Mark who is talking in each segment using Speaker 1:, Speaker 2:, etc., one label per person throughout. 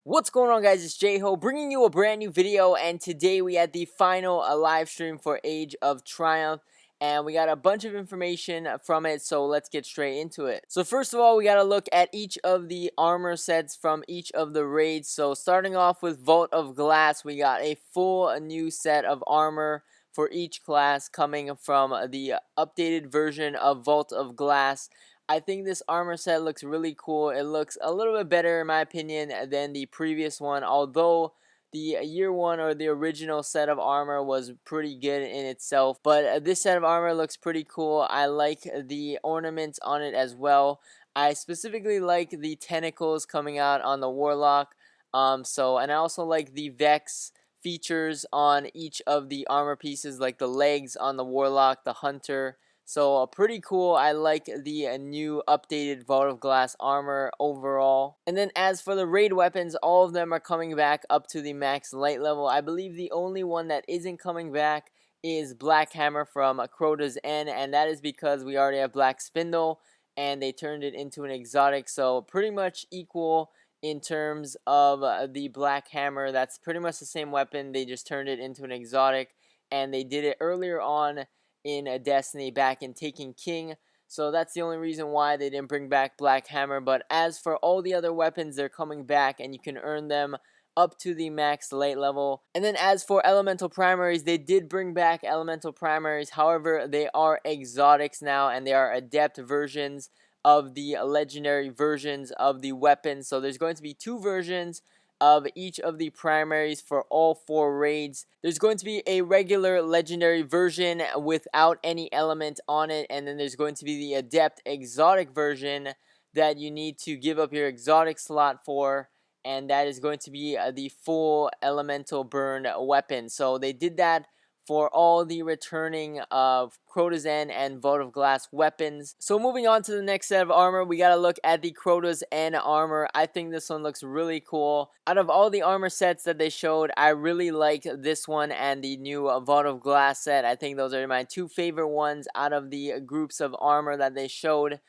Speaker 1: What's going on, guys? It's J-Ho bringing you a brand new video, and today we had the final live stream for Age of Triumph, and we got a bunch of information from it, so let's get straight into it. So first of all, we got to look at each of the armor sets from each of the raids. So starting off with Vault of Glass, we got a full new set of armor for each class coming from the updated version of Vault of Glass. I think this armor set looks really cool. It looks a little bit better in my opinion than the previous one, although the year one or the original set of armor was pretty good in itself. But this set of armor looks pretty cool. I like the ornaments on it as well. I specifically like the tentacles coming out on the Warlock. And I also like the Vex features on each of the armor pieces, like the legs on the Warlock, the Hunter. So pretty cool. I like the new updated Vault of Glass armor overall. And then as for the raid weapons, all of them are coming back up to the max light level. I believe the only one that isn't coming back is Black Hammer from Crota's End, and that is because we already have Black Spindle and they turned it into an exotic. So pretty much equal in terms of the Black Hammer. That's pretty much the same weapon. They just turned it into an exotic, and they did it earlier on in Destiny back in Taken King. So that's the only reason why they didn't bring back Black Hammer. But as for all the other weapons, they're coming back and you can earn them up to the max late level. And then as for elemental primaries, they did bring back elemental primaries. However, they are exotics now and they are adept versions of the legendary versions of the weapons. So there's going to be two versions of each of the primaries for all four raids. There's going to be a regular legendary version without any element on it, and then there's going to be the adept exotic version that you need to give up your exotic slot for, and that is going to be the full elemental burn weapon. So they did that for all the returning of Crota's End and Vault of Glass weapons. So moving on to the next set of armor, we gotta look at the Crota's End armor. I think this one looks really cool. Out of all the armor sets that they showed, I really like this one and the new Vault of Glass set. I think those are my two favorite ones out of the groups of armor that they showed.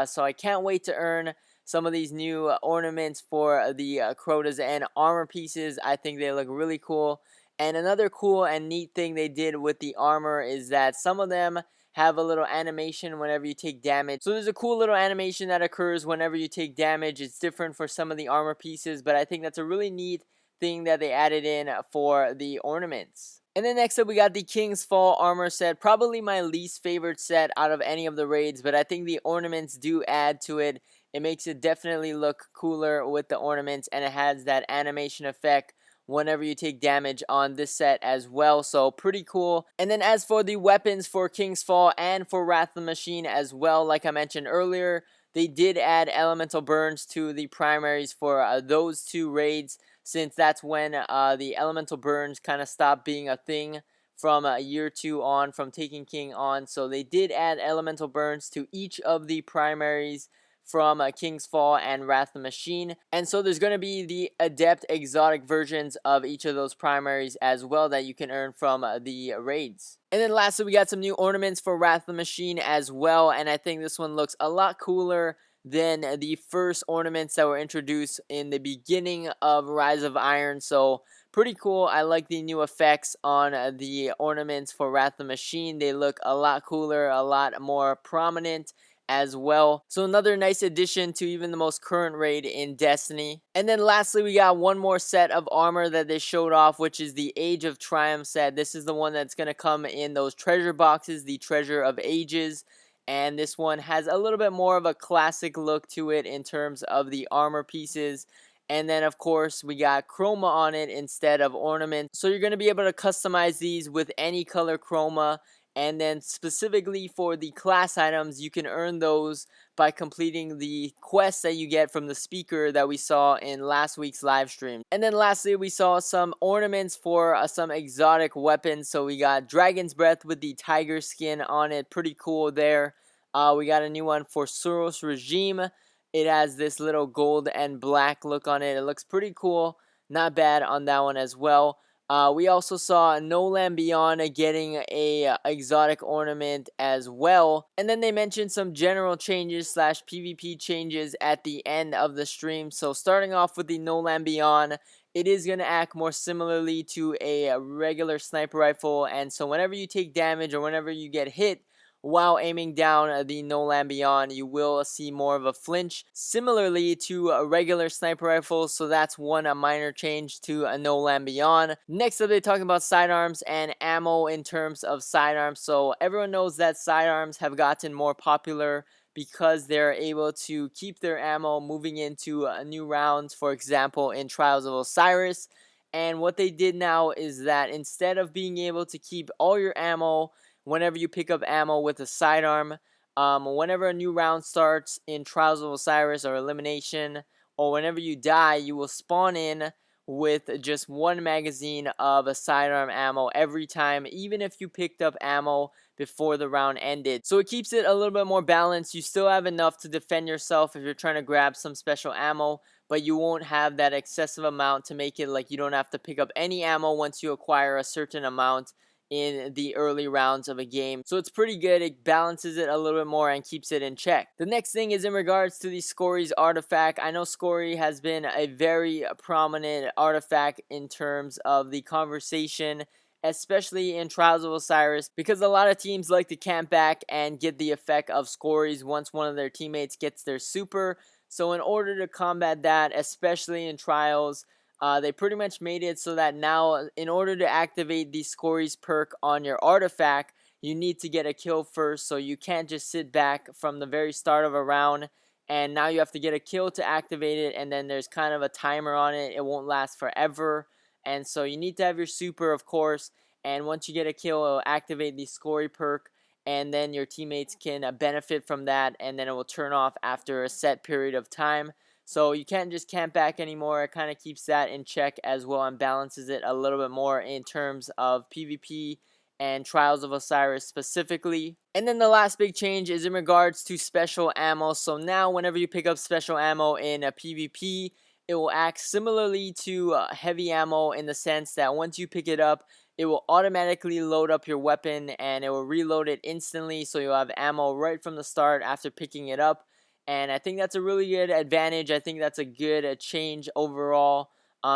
Speaker 1: So I can't wait to earn some of these new ornaments for the Crota's End armor pieces. I think they look really cool. And another cool and neat thing they did with the armor is that some of them have a little animation whenever you take damage. So there's a cool little animation that occurs whenever you take damage. It's different for some of the armor pieces, but I think that's a really neat thing that they added in for the ornaments. And then next up we got the King's Fall armor set. Probably my least favorite set out of any of the raids, but I think the ornaments do add to it. It makes it definitely look cooler with the ornaments, and it has that animation effect whenever you take damage on this set as well. So pretty cool. And then as for the weapons for King's Fall and for Wrath of the Machine as well, like I mentioned earlier, they did add elemental burns to the primaries for those two raids, since that's when the elemental burns kind of stopped being a thing from year 2 on, from Taken King on. So they did add elemental burns to each of the primaries from King's Fall and Wrath of the Machine. And so there's going to be the adept exotic versions of each of those primaries as well that you can earn from the raids. And then lastly, we got some new ornaments for Wrath of the Machine as well, and I think this one looks a lot cooler than the first ornaments that were introduced in the beginning of Rise of Iron. So pretty cool. I like the new effects on the ornaments for Wrath of the Machine. They look a lot cooler, a lot more prominent as well. So another nice addition to even the most current raid in Destiny. And then lastly, we got one more set of armor that they showed off, which is the Age of Triumph set. This is the one that's going to come in those treasure boxes, the Treasure of Ages. And this one has a little bit more of a classic look to it in terms of the armor pieces. And then, of course, we got chroma on it instead of ornaments. So you're going to be able to customize these with any color chroma. And then specifically for the class items, you can earn those by completing the quests that you get from the speaker that we saw in last week's live stream. And then lastly, we saw some ornaments for some exotic weapons. So we got Dragon's Breath with the tiger skin on it. Pretty cool there. We got a new one for Suros Regime. It has this little gold and black look on it. It looks pretty cool. Not bad on that one as well. We also saw No Land Beyond getting a exotic ornament as well. And then they mentioned some general changes slash PvP changes at the end of the stream. So starting off with the No Land Beyond, it is going to act more similarly to a regular sniper rifle. And so whenever you take damage or whenever you get hit, while aiming down the No Land Beyond, you will see more of a flinch, similarly to a regular sniper rifle. So that's one minor change to a No Land Beyond. Next up, they're talking about sidearms and ammo in terms of sidearms. So everyone knows that sidearms have gotten more popular because they're able to keep their ammo moving into new rounds, for example, in Trials of Osiris. And what they did now is that instead of being able to keep all your ammo whenever you pick up ammo with a sidearm, whenever a new round starts in Trials of Osiris or Elimination, or whenever you die, you will spawn in with just one magazine of a sidearm ammo every time, even if you picked up ammo before the round ended. So it keeps it a little bit more balanced. You still have enough to defend yourself if you're trying to grab some special ammo, but you won't have that excessive amount to make it like you don't have to pick up any ammo once you acquire a certain amount in the early rounds of a game. So it's pretty good. It balances it a little bit more and keeps it in check. The next thing is in regards to the Scories artifact. I know Scory has been a very prominent artifact in terms of the conversation, especially in Trials of Osiris, because a lot of teams like to camp back and get the effect of Scories once one of their teammates gets their super. So in order to combat that, especially in Trials, they pretty much made it so that now, in order to activate the Scories perk on your artifact, you need to get a kill first, so you can't just sit back from the very start of a round, and now you have to get a kill to activate it, and then there's kind of a timer on it. It won't last forever, and so you need to have your super, of course, and once you get a kill, it will activate the Scory perk, and then your teammates can benefit from that, and then it will turn off after a set period of time. So you can't just camp back anymore. It kind of keeps that in check as well and balances it a little bit more in terms of PvP and Trials of Osiris specifically. And then the last big change is in regards to special ammo. So now whenever you pick up special ammo in a PvP, it will act similarly to heavy ammo in the sense that once you pick it up, it will automatically load up your weapon and it will reload it instantly, so you'll have ammo right from the start after picking it up. And I think that's a really good advantage. I think that's a good change overall.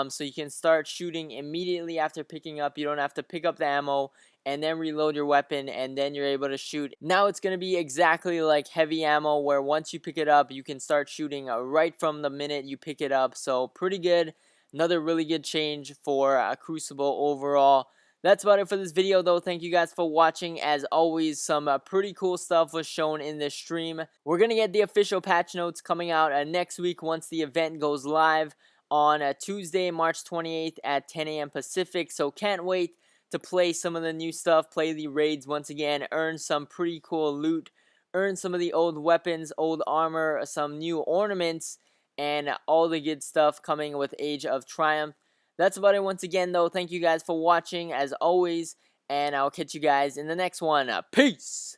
Speaker 1: So you can start shooting immediately after picking up. You don't have to pick up the ammo and then reload your weapon, and then you're able to shoot. Now it's going to be exactly like heavy ammo, where once you pick it up, you can start shooting right from the minute you pick it up. So pretty good. Another really good change for Crucible overall. That's about it for this video, though. Thank you guys for watching. As always, some pretty cool stuff was shown in this stream. We're going to get the official patch notes coming out next week once the event goes live on Tuesday, March 28th at 10 a.m. Pacific. So can't wait to play some of the new stuff, play the raids once again, earn some pretty cool loot, earn some of the old weapons, old armor, some new ornaments, and all the good stuff coming with Age of Triumph. That's about it once again, though. Thank you guys for watching, as always, and I'll catch you guys in the next one. Peace!